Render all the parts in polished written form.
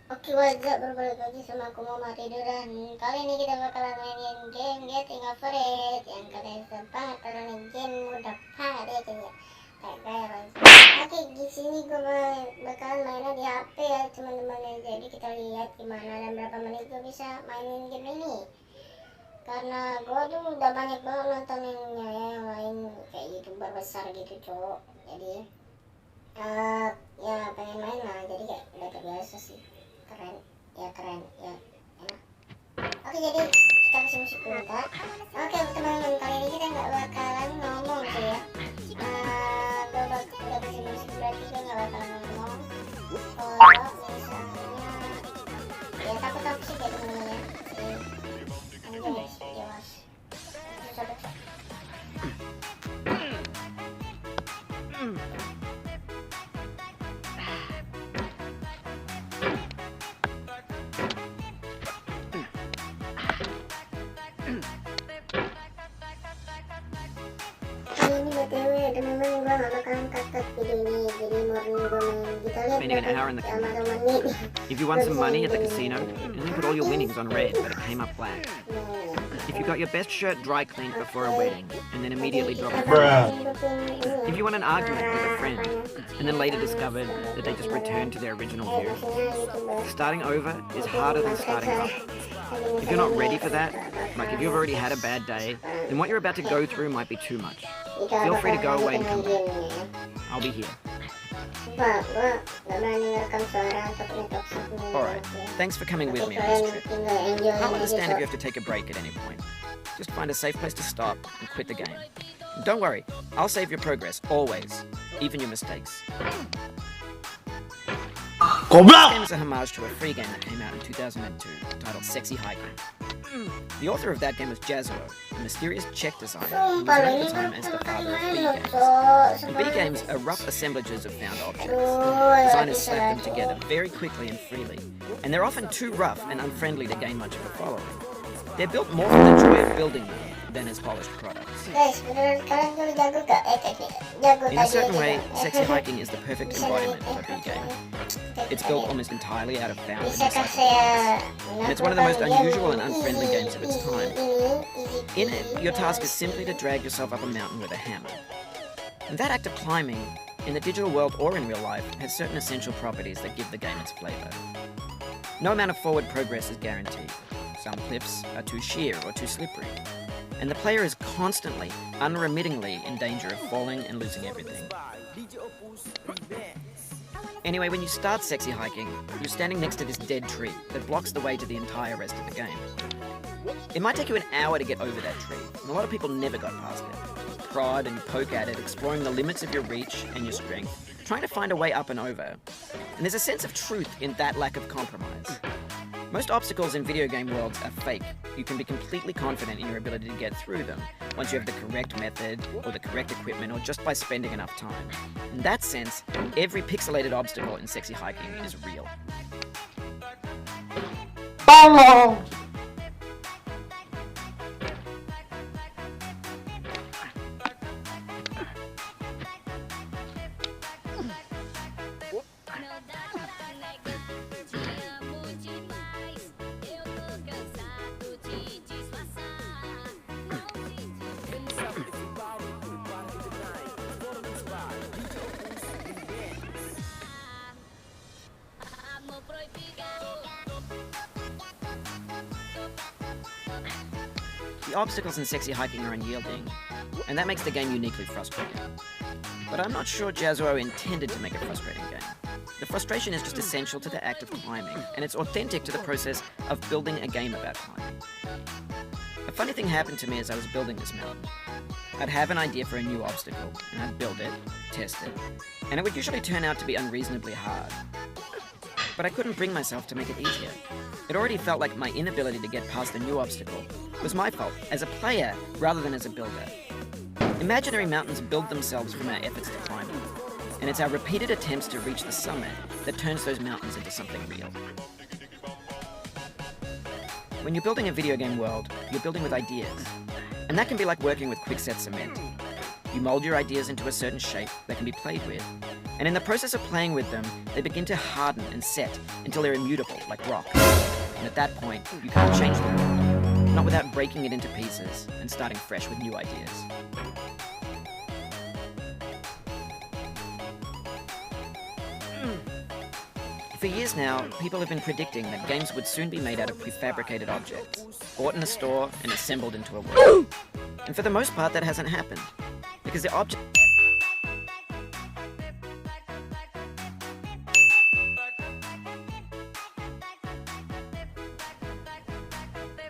Oke, wajah berbalik lagi sama aku Mama Ridho, dan kali ini kita bakalan mainin game Getting Over It yang kalian bisa banget karena ini game mudah banget ya kayak Oke, di sini gue bakalan mainnya di HP ya teman-teman ya. Jadi kita lihat gimana dan berapa menit gue bisa mainin game ini. Karena gue tuh udah banyak banget nontoninnya ya, yang lain kayak YouTuber besar gitu cowok. Jadi ya pengen main lah, jadi kayak udah terbiasa sih. Keren ya, enak. Oke, jadi kita kasih musik dulu kak. Oke teman-teman, kali ini kita nggak bakalan ngomong sih ya. Gue udah kasih musik, berarti gue nggak bakalan ngomong. Kalau misalnya ya takut sih kayak teman-teman ya. Anjay, jelas susah. Ini BTW teman-teman, gue gak bakalan cut video ini, jadi murni gue main. Kita lihat Spending an hour in the menit. If you won some money at the casino, you only put all your winnings on red, but it came up black. If you got your best shirt dry cleaned before a wedding, and then immediately dropped it. If you won an argument with a friend, and then later discovered that they just returned to their original view. Starting over is harder than starting up. If you're not ready for that, like if you've already had a bad day, then what you're about to go through might be too much. Feel free to go away and come back. I'll be here. Alright, thanks for coming with me on this trip. I'll understand if you have to take a break at any point. Just find a safe place to stop and quit the game. And don't worry, I'll save your progress, always, even your mistakes. This game is a homage to a free game that came out in 2002, titled Sexy Hiking. The author of that game was Jauh, a mysterious Czech designer who was known at the time as the father of B games. And B games are rough assemblages of found objects. Designers slap them together very quickly and freely, and they're often too rough and unfriendly to gain much of a following. They're built more for the joy of building them than as polished products. In a certain way, Sexy Hiking is the perfect embodiment of a B game. It's built almost entirely out of found and recycled parts, and it's one of the most unusual and unfriendly games of its time. In it, your task is simply to drag yourself up a mountain with a hammer. And that act of climbing, in the digital world or in real life, has certain essential properties that give the game its flavour. No amount of forward progress is guaranteed. Some cliffs are too sheer or too slippery, and the player is constantly, unremittingly in danger of falling and losing everything. Anyway, when you start Sexy Hiking, you're standing next to this dead tree that blocks the way to the entire rest of the game. It might take you an hour to get over that tree, and a lot of people never got past it. You prod and you poke at it, exploring the limits of your reach and your strength, trying to find a way up and over. And there's a sense of truth in that lack of compromise. Most obstacles in video game worlds are fake. You can be completely confident in your ability to get through them once you have the correct method or the correct equipment or just by spending enough time. In that sense, every pixelated obstacle in Sexy Hiking is real. The obstacles in Sexy Hiking are unyielding, and that makes the game uniquely frustrating. But I'm not sure Jauh intended to make a frustrating game. The frustration is just essential to the act of climbing, and it's authentic to the process of building a game about climbing. A funny thing happened to me as I was building this mountain. I'd have an idea for a new obstacle, and I'd build it, test it, and it would usually turn out to be unreasonably hard. But I couldn't bring myself to make it easier. It already felt like my inability to get past a new obstacle was my fault, as a player rather than as a builder. Imaginary mountains build themselves from our efforts to climb them, and it's our repeated attempts to reach the summit that turns those mountains into something real. When you're building a video game world, you're building with ideas, and that can be like working with quickset cement. You mold your ideas into a certain shape that can be played with. And in the process of playing with them, they begin to harden and set until they're immutable, like rock. And at that point, you can't change the world, not without breaking it into pieces and starting fresh with new ideas. For years now, people have been predicting that games would soon be made out of prefabricated objects, bought in a store and assembled into a world. And for the most part, that hasn't happened, because the object...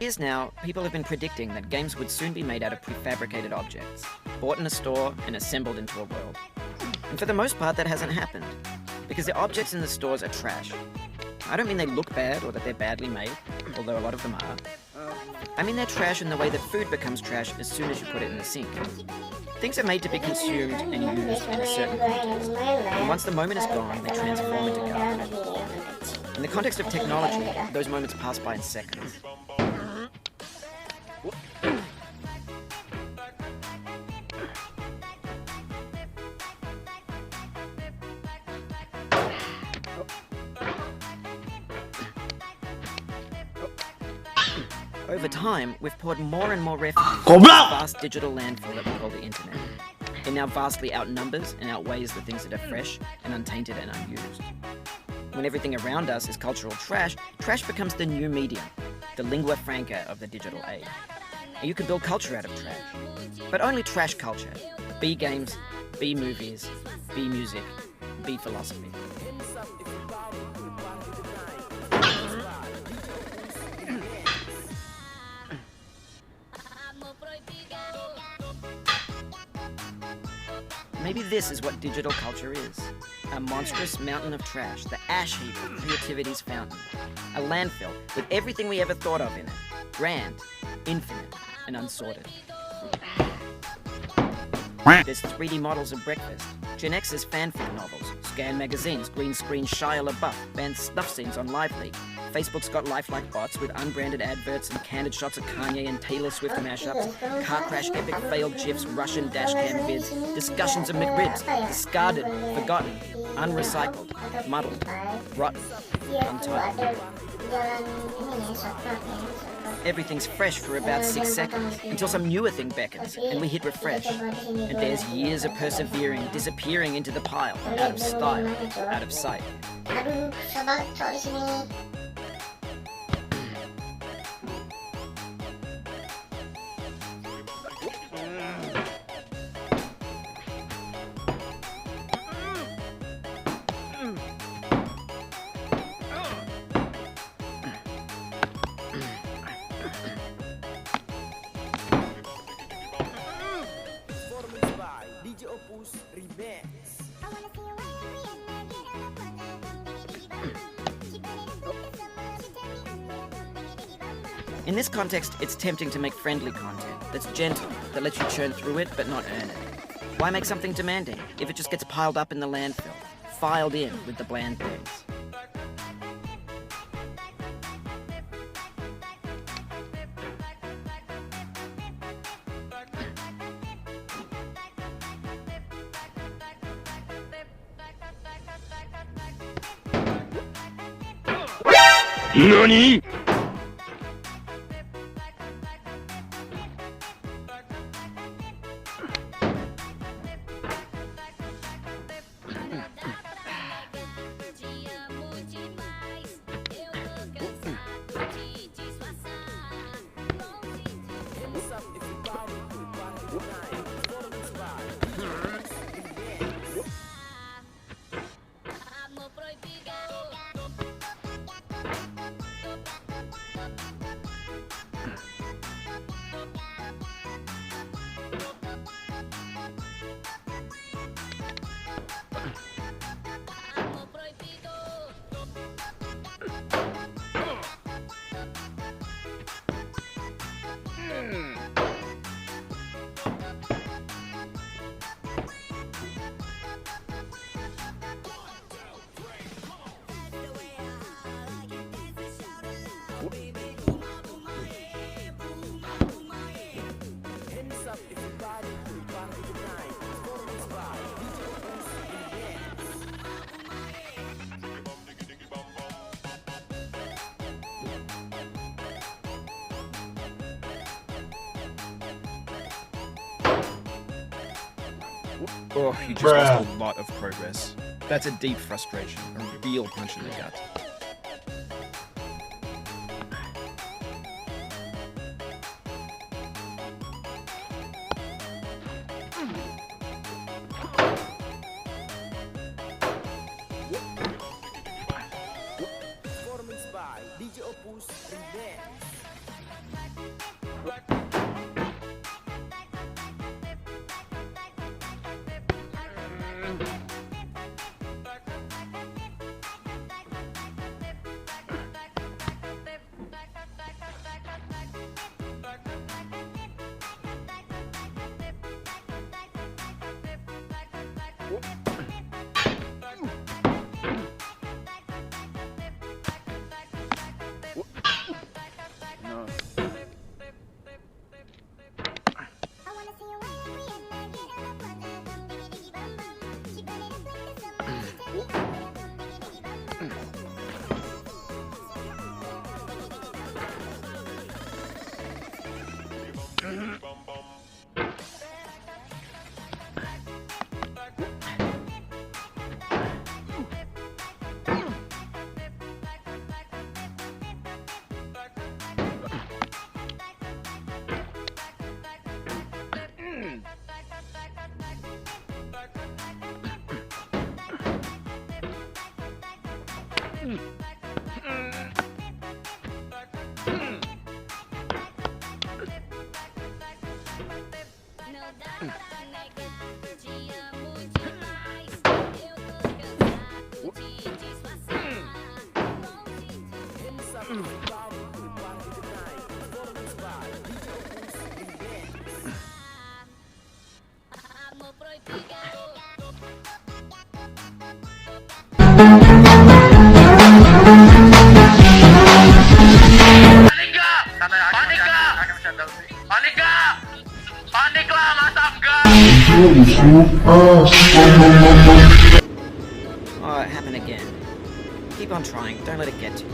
Years now, people have been predicting that games would soon be made out of prefabricated objects, bought in a store and assembled into a world. And for the most part, that hasn't happened, because the objects in the stores are trash. I don't mean they look bad or that they're badly made, although a lot of them are. I mean they're trash in the way that food becomes trash as soon as you put it in the sink. Things are made to be consumed and used in a certain context, and once the moment is gone, they transform into garbage. In the context of technology, those moments pass by in seconds. Over time, we've poured more and more refuse into the vast digital landfill that we call the internet. It now vastly outnumbers and outweighs the things that are fresh and untainted and unused. When everything around us is cultural trash, trash becomes the new medium, the lingua franca of the digital age. And you can build culture out of trash, but only trash culture. B games, B movies, B music, B philosophy. Maybe this is what digital culture is. A monstrous mountain of trash, the ash heap of creativity's fountain. A landfill with everything we ever thought of in it. Grand, infinite, and unsorted. There's 3D models of breakfast, Gen X's fanfic novels, scan magazines, green screen Shia LaBeouf, banned snuff scenes on LiveLeak. Facebook's got lifelike bots with unbranded adverts and candid shots of Kanye and Taylor Swift mashups, car crash epic failed GIFs, Russian dashcam vids, discussions of McRibs, discarded, forgotten, unrecycled, muddled, rotten, untitled. Everything's fresh for about 6 seconds, until some newer thing beckons, and we hit refresh. And there's years of persevering, disappearing into the pile, out of style, out of sight. Aduh, susah banget cowok di sini. In this context, it's tempting to make friendly content that's gentle, that lets you churn through it but not earn it. Why make something demanding if it just gets piled up in the landfill, filed in with the bland things? NANI?! Oh, you just lost a lot of progress. That's a deep frustration, a real punch in the gut. Performance by DJ Opus Remix. Oh, it happened again. Keep on trying, don't let it get to you.